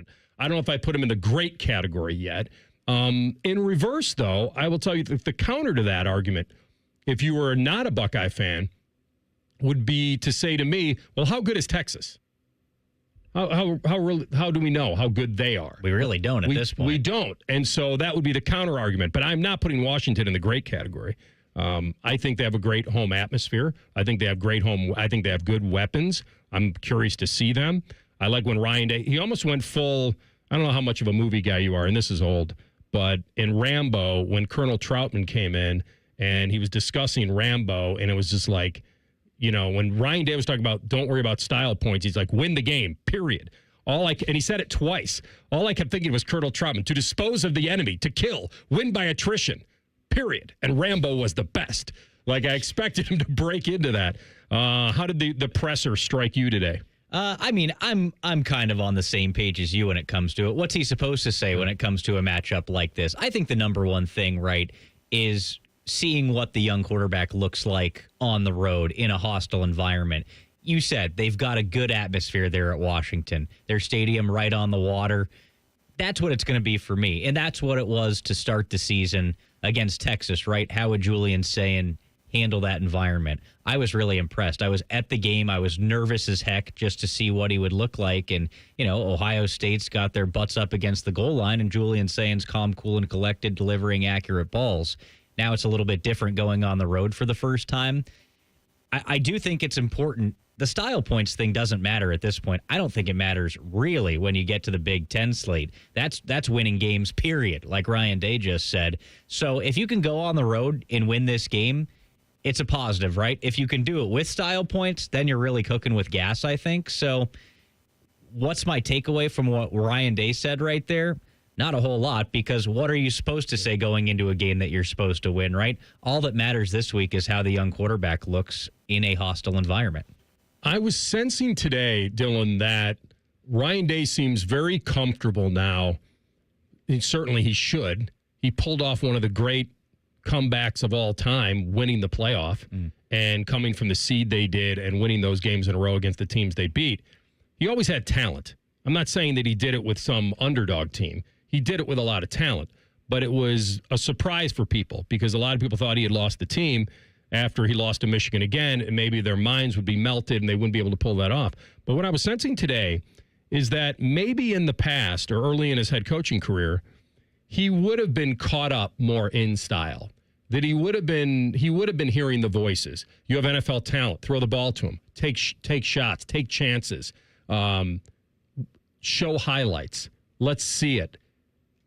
confident. I don't know if I put him in the great category yet. In reverse, though, I will tell you that the counter to that argument, if you were not a Buckeye fan, would be to say to me, well, how good is Texas? How do we know how good they are? We really don't at this point. We don't. And so that would be the counter argument. But I'm not putting Washington in the great category. I think they have a great home atmosphere. I think they have I think they have good weapons. I'm curious to see them. I like when Ryan Day, he almost went full, I don't know how much of a movie guy you are, and this is old, but in Rambo, when Colonel Troutman came in and he was discussing Rambo, and it was just like, when Ryan Day was talking about don't worry about style points, he's like, win the game, period. And he said it twice. All I kept thinking was Colonel Troutman, to dispose of the enemy, to kill, win by attrition, period. And Rambo was the best. Like, I expected him to break into that. How did the presser strike you today? I'm kind of on the same page as you when it comes to it. What's he supposed to say when it comes to a matchup like this? I think the number one thing, right, is seeing what the young quarterback looks like on the road in a hostile environment. You said they've got a good atmosphere there at Washington. Their stadium right on the water. That's what it's going to be for me. And that's what it was to start the season against Texas, right? How would Julian Sayin handle that environment? I was really impressed. I was at the game. I was nervous as heck just to see what he would look like. And, Ohio State's got their butts up against the goal line, and Julian Sayin's calm, cool, and collected, delivering accurate balls. Now it's a little bit different going on the road for the first time. I do think it's important. The style points thing doesn't matter at this point. I don't think it matters really when you get to the Big Ten slate. That's winning games, period, like Ryan Day just said. So if you can go on the road and win this game, it's a positive, right? If you can do it with style points, then you're really cooking with gas, I think. So what's my takeaway from what Ryan Day said right there? Not a whole lot, because what are you supposed to say going into a game that you're supposed to win, right? All that matters this week is how the young quarterback looks in a hostile environment. I was sensing today, Dylan, that Ryan Day seems very comfortable now. And certainly he should. He pulled off one of the great comebacks of all time, winning the playoff and coming from the seed they did and winning those games in a row against the teams they beat. He always had talent. I'm not saying that he did it with some underdog team. He did it with a lot of talent, but it was a surprise for people because a lot of people thought he had lost the team after he lost to Michigan again, and maybe their minds would be melted and they wouldn't be able to pull that off. But what I was sensing today is that maybe in the past or early in his head coaching career, he would have been caught up more in style. That he would have been hearing the voices. You have NFL talent, throw the ball to him, take shots, take chances, show highlights. Let's see it.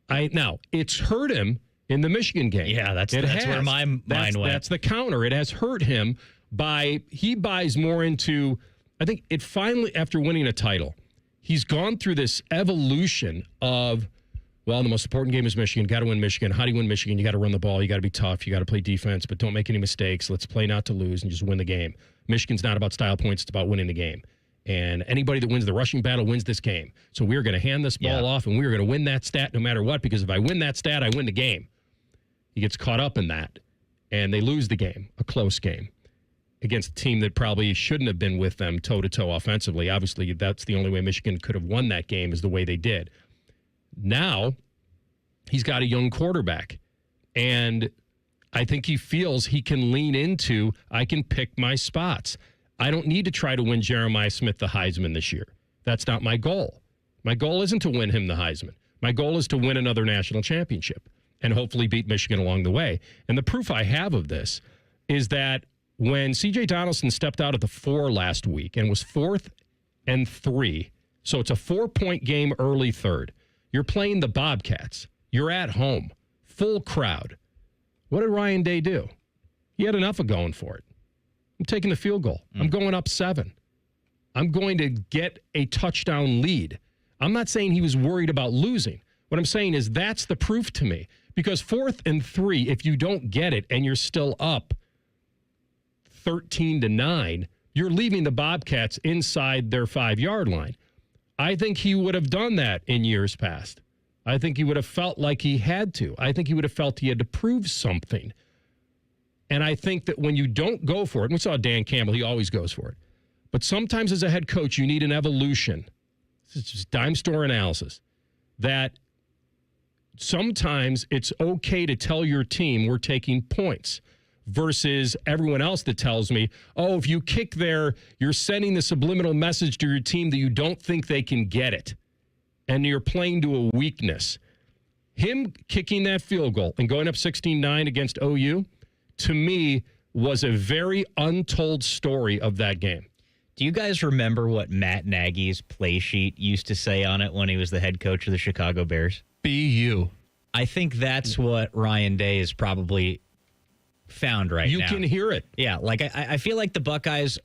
Now, it's hurt him in the Michigan game. Yeah, that's where my mind went. That's the counter. It has hurt him he buys more into, I think it finally, after winning a title, he's gone through this evolution of, well, the most important game is Michigan. Got to win Michigan. How do you win Michigan? You got to run the ball. You got to be tough. You got to play defense, but don't make any mistakes. Let's play not to lose and just win the game. Michigan's not about style points. It's about winning the game. And anybody that wins the rushing battle wins this game. So we're going to hand this ball off, and we're going to win that stat no matter what, because if I win that stat, I win the game. He gets caught up in that, and they lose the game, a close game, against a team that probably shouldn't have been with them toe-to-toe offensively. Obviously, that's the only way Michigan could have won that game is the way they did. Now, he's got a young quarterback, and I think he feels he can lean into, I can pick my spots. I don't need to try to win Jeremiah Smith the Heisman this year. That's not my goal. My goal isn't to win him the Heisman. My goal is to win another national championship and hopefully beat Michigan along the way. And the proof I have of this is that when C.J. Donaldson stepped out at the 4 last week and was 4th and 3, so it's a 4-point game early third. You're playing the Bobcats. You're at home. Full crowd. What did Ryan Day do? He had enough of going for it. I'm taking the field goal. I'm going up 7. I'm going to get a touchdown lead. I'm not saying he was worried about losing. What I'm saying is that's the proof to me. Because 4th and 3, if you don't get it and you're still up 13-9, you're leaving the Bobcats inside their 5-yard line. I think he would have done that in years past. I think he would have felt like he had to. I think he would have felt he had to prove something. And I think that when you don't go for it, and we saw Dan Campbell, he always goes for it. But sometimes as a head coach, you need an evolution this is just dime store analysis, that sometimes it's okay to tell your team we're taking points versus everyone else that tells me, oh, if you kick there, you're sending the subliminal message to your team that you don't think they can get it. And you're playing to a weakness. Him kicking that field goal and going up 16-9 against OU, to me, was a very untold story of that game. Do you guys remember what Matt Nagy's play sheet used to say on it when he was the head coach of the Chicago Bears? BU. I think that's what Ryan Day is probably found right now. You can hear it. Yeah, like I feel like the Buckeyes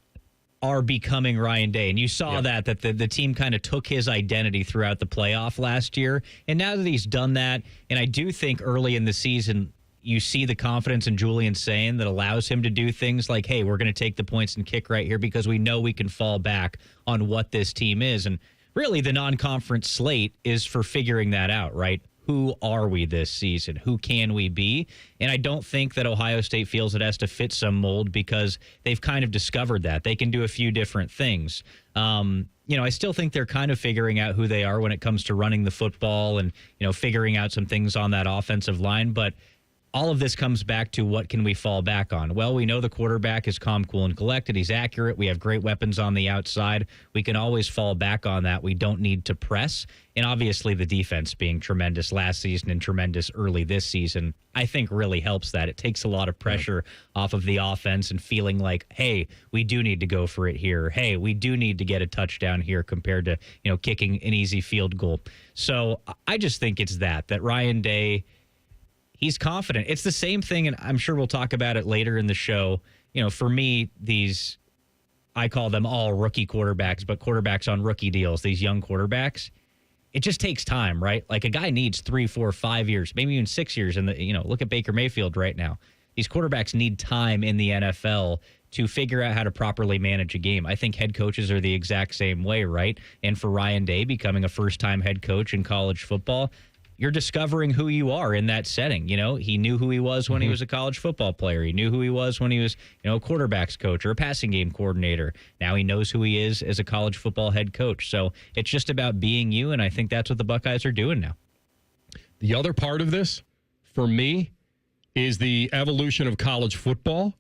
are becoming Ryan Day, and you saw that the team kind of took his identity throughout the playoff last year, and now that he's done that, and I do think early in the season you see the confidence in Julian Sayin that allows him to do things like, hey, we're going to take the points and kick right here because we know we can fall back on what this team is, and really the non-conference slate is for figuring that out, right? Who are we this season? Who can we be? And I don't think that Ohio State feels it has to fit some mold because they've kind of discovered that. They can do a few different things. I still think they're kind of figuring out who they are when it comes to running the football and, figuring out some things on that offensive line. But all of this comes back to what can we fall back on? Well, we know the quarterback is calm, cool, and collected. He's accurate. We have great weapons on the outside. We can always fall back on that. We don't need to press. And obviously the defense being tremendous last season and tremendous early this season, I think really helps that. It takes a lot of pressure off of the offense and feeling like, hey, we do need to go for it here. Hey, we do need to get a touchdown here compared to, kicking an easy field goal. So I just think it's that Ryan Day, he's confident. It's the same thing, and I'm sure we'll talk about it later in the show. For me, I call them all rookie quarterbacks, but quarterbacks on rookie deals, these young quarterbacks, it just takes time, right? Like a guy needs 3, 4, 5 years, maybe even 6 years. Look at Baker Mayfield right now. These quarterbacks need time in the NFL to figure out how to properly manage a game. I think head coaches are the exact same way, right? And for Ryan Day, becoming a first-time head coach in college football, you're discovering who you are in that setting. He knew who he was when he was a college football player. He knew who he was when he was, a quarterback's coach or a passing game coordinator. Now he knows who he is as a college football head coach. So it's just about being you, and I think that's what the Buckeyes are doing now. The other part of this, for me, is the evolution of college football,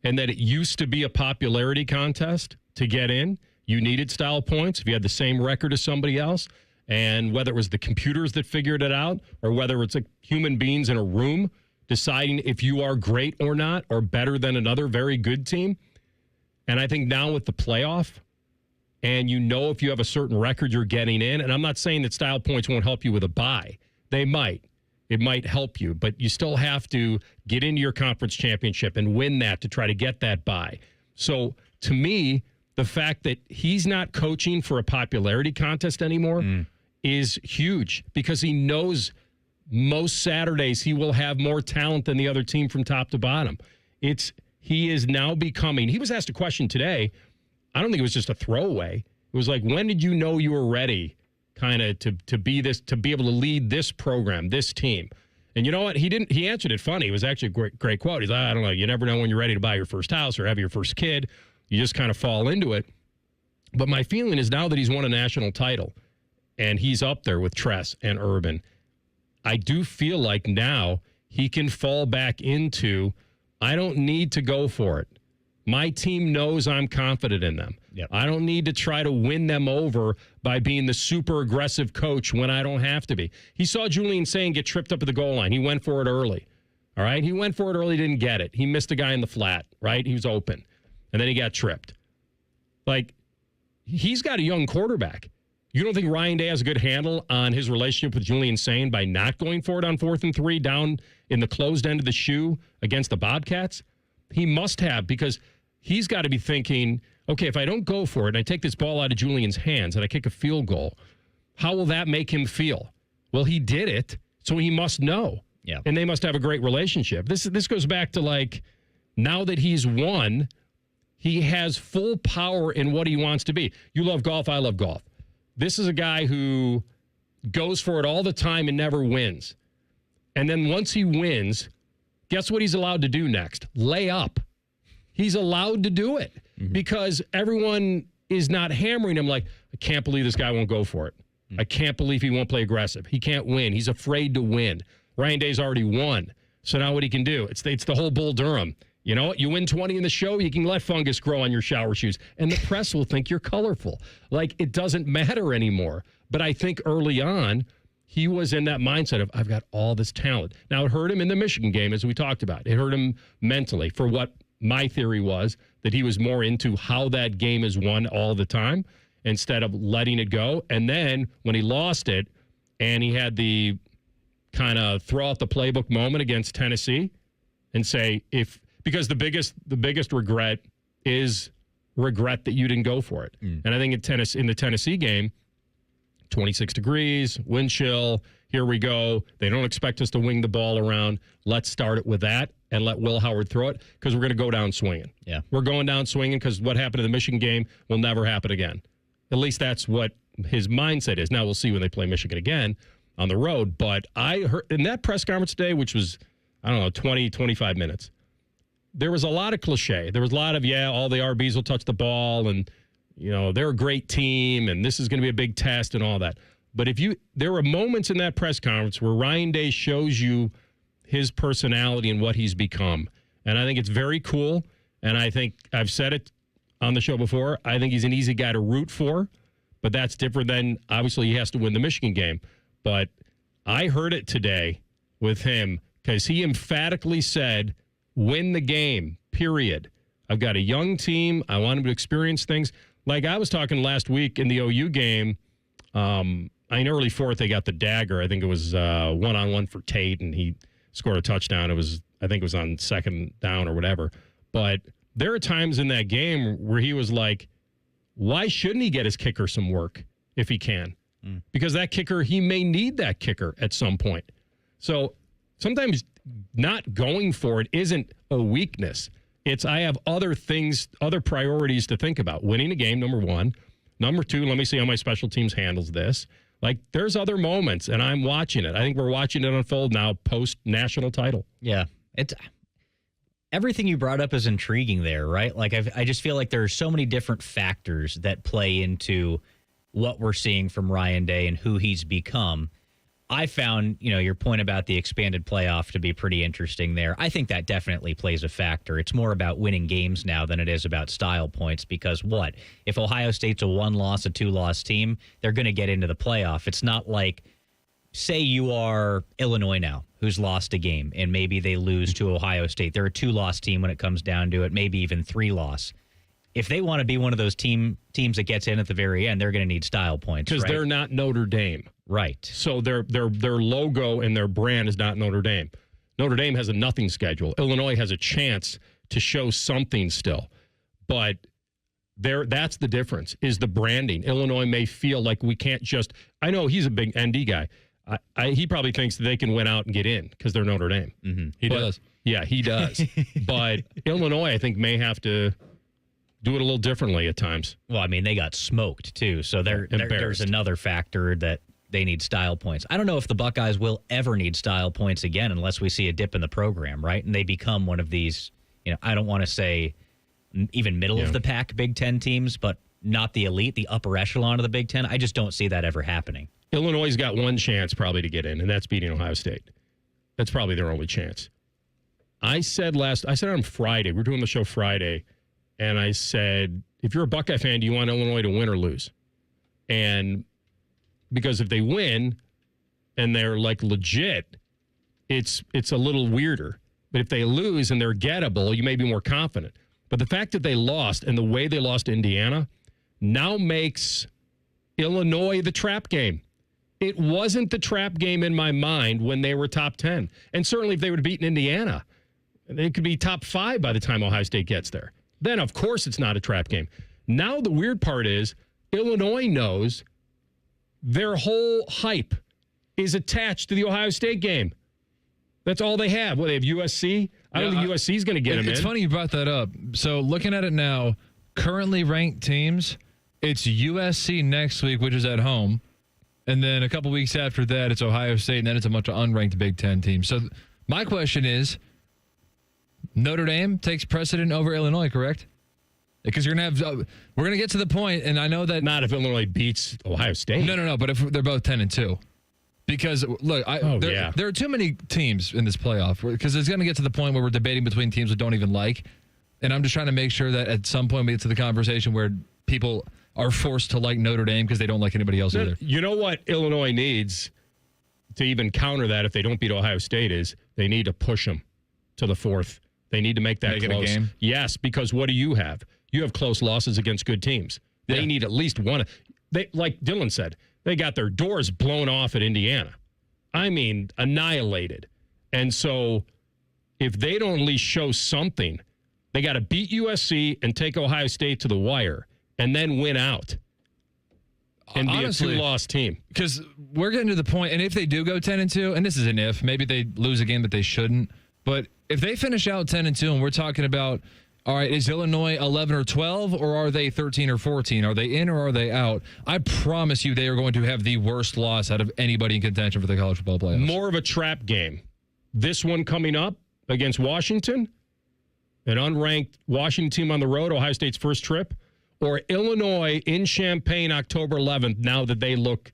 and that it used to be a popularity contest to get in. You needed style points if you had the same record as somebody else. And whether it was the computers that figured it out or whether it's like human beings in a room deciding if you are great or not or better than another very good team. And I think now with the playoff and if you have a certain record you're getting in, and I'm not saying that style points won't help you with a bye. They might. It might help you, but you still have to get into your conference championship and win that to try to get that bye. So to me, the fact that he's not coaching for a popularity contest anymore is huge because he knows most Saturdays he will have more talent than the other team from top to bottom. He is now becoming, he was asked a question today. I don't think it was just a throwaway. It was like, when did you know you were ready kind of to be able to lead this program, this team? And you know what? He answered it funny. It was actually a great quote. He's like, I don't know. You never know when you're ready to buy your first house or have your first kid. You just kind of fall into it. But my feeling is now that he's won a national title and he's up there with Tress and Urban, I do feel like now he can fall back into, I don't need to go for it. My team knows I'm confident in them. Yep. I don't need to try to win them over by being the super aggressive coach when I don't have to be. He saw Julian Sayin get tripped up at the goal line. He went for it early. All right? He went for it early, didn't get it. He missed a guy in the flat, right? He was open. And then he got tripped. Like, he's got a young quarterback. You don't think Ryan Day has a good handle on his relationship with Julian Sayin by not going for it on 4th and 3 down in the closed end of the shoe against the Bobcats? He must have, because he's got to be thinking, okay, if I don't go for it and I take this ball out of Julian's hands and I kick a field goal, how will that make him feel? Well, he did it, so he must know. Yeah. And they must have a great relationship. This goes back to, like, now that he's won, he has full power in what he wants to be. You love golf, I love golf. This is a guy who goes for it all the time and never wins. And then once he wins, guess what he's allowed to do next? Lay up. He's allowed to do it because everyone is not hammering him like, I can't believe this guy won't go for it. I can't believe he won't play aggressive. He can't win. He's afraid to win. Ryan Day's already won. So now what he can do? It's the whole Bull Durham. You know what? You win 20 in the show, you can let fungus grow on your shower shoes. And the press will think you're colorful. Like, it doesn't matter anymore. But I think early on, he was in that mindset of, I've got all this talent. Now, it hurt him in the Michigan game, as we talked about. It hurt him mentally for what my theory was, that he was more into how that game is won all the time instead of letting it go. And then when he lost it and he had the kind of throw out the playbook moment against Tennessee and say, because the biggest regret is regret that you didn't go for it. And I think in the Tennessee game, 26 degrees, wind chill, here we go. They don't expect us to wing the ball around. Let's start it with that and let Will Howard throw it because we're going to go down swinging. Yeah. We're going down swinging because what happened in the Michigan game will never happen again. At least that's what his mindset is. Now we'll see when they play Michigan again on the road. But I heard in that press conference today, which was, 20, 25 minutes, there was a lot of cliche. There was a lot of, all the RBs will touch the ball and, they're a great team and this is going to be a big test and all that. But there were moments in that press conference where Ryan Day shows you his personality and what he's become. And I think it's very cool. And I think I've said it on the show before. I think he's an easy guy to root for, but that's different than obviously he has to win the Michigan game. But I heard it today with him because he emphatically said, win the game, period. I've got a young team. I want him to experience things. Like I was talking last week in the OU game, in early fourth, they got the dagger. I think it was one-on-one for Tate, and he scored a touchdown. I think it was on second down or whatever. But there are times in that game where he was like, why shouldn't he get his kicker some work if he can? Because that kicker, he may need that kicker at some point. So sometimes not going for it isn't a weakness. It's I have other things, other priorities to think about. Winning a game, number one. Number two, let me see how my special teams handles this. Like, there's other moments, and I'm watching it. I think we're watching it unfold now post-national title. Yeah. Everything you brought up is intriguing there, right? Like, I just feel like there are so many different factors that play into what we're seeing from Ryan Day and who he's become. I found, your point about the expanded playoff to be pretty interesting there. I think that definitely plays a factor. It's more about winning games now than it is about style points because if Ohio State's a 1-loss, a 2-loss team, they're going to get into the playoff. It's not like, say you are Illinois now, who's lost a game, and maybe they lose to Ohio State. They're a 2-loss team when it comes down to it, maybe even 3-loss. If they want to be one of those teams that gets in at the very end, they're going to need style points. Because they're not Notre Dame. Right. So their logo and their brand is not Notre Dame. Notre Dame has a nothing schedule. Illinois has a chance to show something still. But that's the difference, is the branding. Illinois may feel like we can't just – I know he's a big ND guy. He probably thinks that they can win out and get in because they're Notre Dame. Mm-hmm. He does. Yeah, he does. But Illinois, I think, may have to – do it a little differently at times. Well, I mean, they got smoked, too. So there's another factor that they need style points. I don't know if the Buckeyes will ever need style points again unless we see a dip in the program, right? And they become one of these, I don't want to say even middle of the pack Big Ten teams, but not the elite, the upper echelon of the Big Ten. I just don't see that ever happening. Illinois' got one chance probably to get in, and that's beating Ohio State. That's probably their only chance. I said on Friday, we're doing the show Friday, and I said, if you're a Buckeye fan, do you want Illinois to win or lose? And because if they win and they're like legit, it's a little weirder. But if they lose and they're gettable, you may be more confident. But the fact that they lost and the way they lost to Indiana now makes Illinois the trap game. It wasn't the trap game in my mind when they were top 10. And certainly if they would have beaten Indiana, they could be top 5 by the time Ohio State gets there. Then, of course, it's not a trap game. Now, the weird part is Illinois knows their whole hype is attached to the Ohio State game. That's all they have. Well, they have USC. I don't think USC is going to get them in. It's funny you brought that up. So, looking at it now, currently ranked teams, it's USC next week, which is at home. And then a couple weeks after that, it's Ohio State, and then it's a bunch of unranked Big Ten teams. So, my question is, Notre Dame takes precedent over Illinois, correct? Because you're going to have we're going to get to the point, and I know that Not if Illinois beats Ohio State. No, but if they're both 10-2. Because, look, there are too many teams in this playoff because it's going to get to the point where we're debating between teams we don't even like. And I'm just trying to make sure that at some point we get to the conversation where people are forced to like Notre Dame because they don't like anybody else either. You know what Illinois needs to even counter that if they don't beat Ohio State is they need to push them to the fourth. They need to make that Make close. it a game? Yes, because what do you have? You have close losses against good teams. They need at least one. They, like Dylan said, they got their doors blown off at Indiana. I mean, annihilated. And so if they don't at least show something, they got to beat USC and take Ohio State to the wire and then win out and Honestly, be a two-loss team. Because we're getting to the point, and if they do go 10-2, and this is an if, maybe they lose a game that they shouldn't, but if they finish out 10-2 and we're talking about, all right, is Illinois 11 or 12, or are they 13 or 14? Are they in or are they out? I promise you they are going to have the worst loss out of anybody in contention for the college football playoffs. More of a trap game. This one coming up against Washington, an unranked Washington team on the road, Ohio State's first trip, or Illinois in Champaign October 11th, now that they look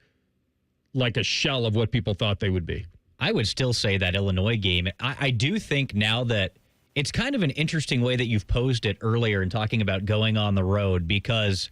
like a shell of what people thought they would be. I would still say that Illinois game. I do think now that it's kind of an interesting way that you've posed it earlier in talking about going on the road because,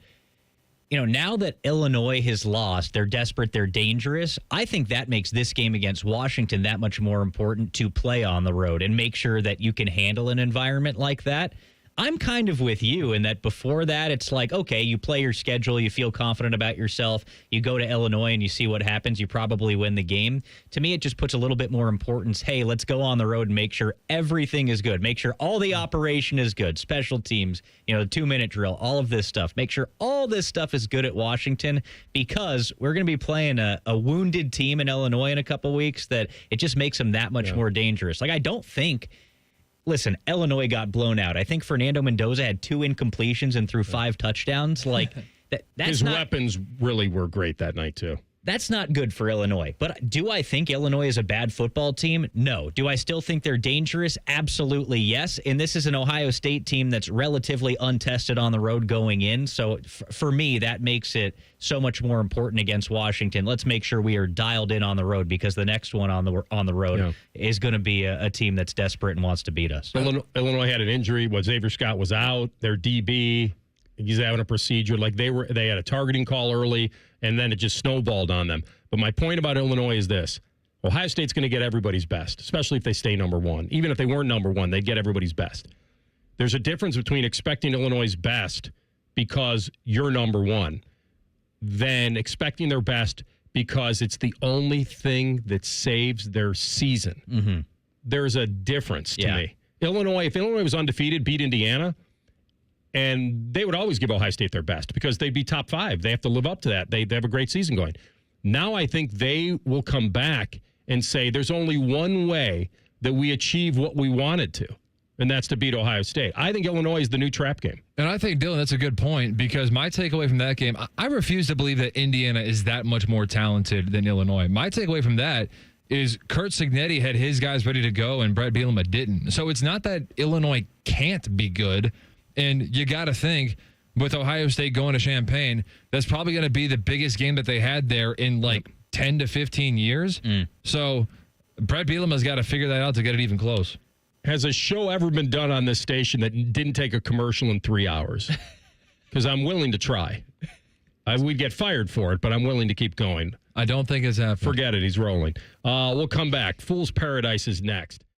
you know, now that Illinois has lost, they're desperate, they're dangerous. I think that makes this game against Washington that much more important to play on the road and make sure that you can handle an environment like that. I'm kind of with you in that before that, it's like, okay, you play your schedule, you feel confident about yourself, you go to Illinois and you see what happens, you probably win the game. To me, it just puts a little bit more importance. Hey, let's go on the road and make sure everything is good. Make sure all the operation is good. Special teams, you know, the 2-minute drill, all of this stuff. Make sure all this stuff is good at Washington because we're going to be playing a wounded team in Illinois in a couple weeks that it just makes them that much more dangerous. Like, I don't think... Listen, Illinois got blown out. I think Fernando Mendoza had 2 incompletions and threw 5 touchdowns. Like that's his weapons really were great that night too. That's not good for Illinois. But do I think Illinois is a bad football team? No. Do I still think they're dangerous? Absolutely, yes. And this is an Ohio State team that's relatively untested on the road going in. So for me, that makes it so much more important against Washington. Let's make sure we are dialed in on the road because the next one on the road is going to be a team that's desperate and wants to beat us. Illinois had an injury. Xavier Scott was out. Their DB, he's having a procedure. Like they had a targeting call early, and then it just snowballed on them. But my point about Illinois is this. Ohio State's going to get everybody's best, especially if they stay number one. Even if they weren't number one, they'd get everybody's best. There's a difference between expecting Illinois' best because you're number one than expecting their best because it's the only thing that saves their season. Mm-hmm. There's a difference to me. Illinois, if Illinois was undefeated, beat Indiana, and they would always give Ohio State their best because they'd be top 5. They have to live up to that. They have a great season going. Now I think they will come back and say there's only one way that we achieve what we wanted to, and that's to beat Ohio State. I think Illinois is the new trap game. And I think, Dylan, that's a good point because my takeaway from that game, I refuse to believe that Indiana is that much more talented than Illinois. My takeaway from that is Kurt Cignetti had his guys ready to go and Brett Bielema didn't. So it's not that Illinois can't be good. And you got to think, with Ohio State going to Champaign, that's probably going to be the biggest game that they had there in like 10 to 15 years. So Brett Bielema's got to figure that out to get it even close. Has a show ever been done on this station that didn't take a commercial in 3 hours? Because I'm willing to try. We'd get fired for it, but I'm willing to keep going. I don't think it's happening. Forget it. He's rolling. We'll come back. Fool's Paradise is next.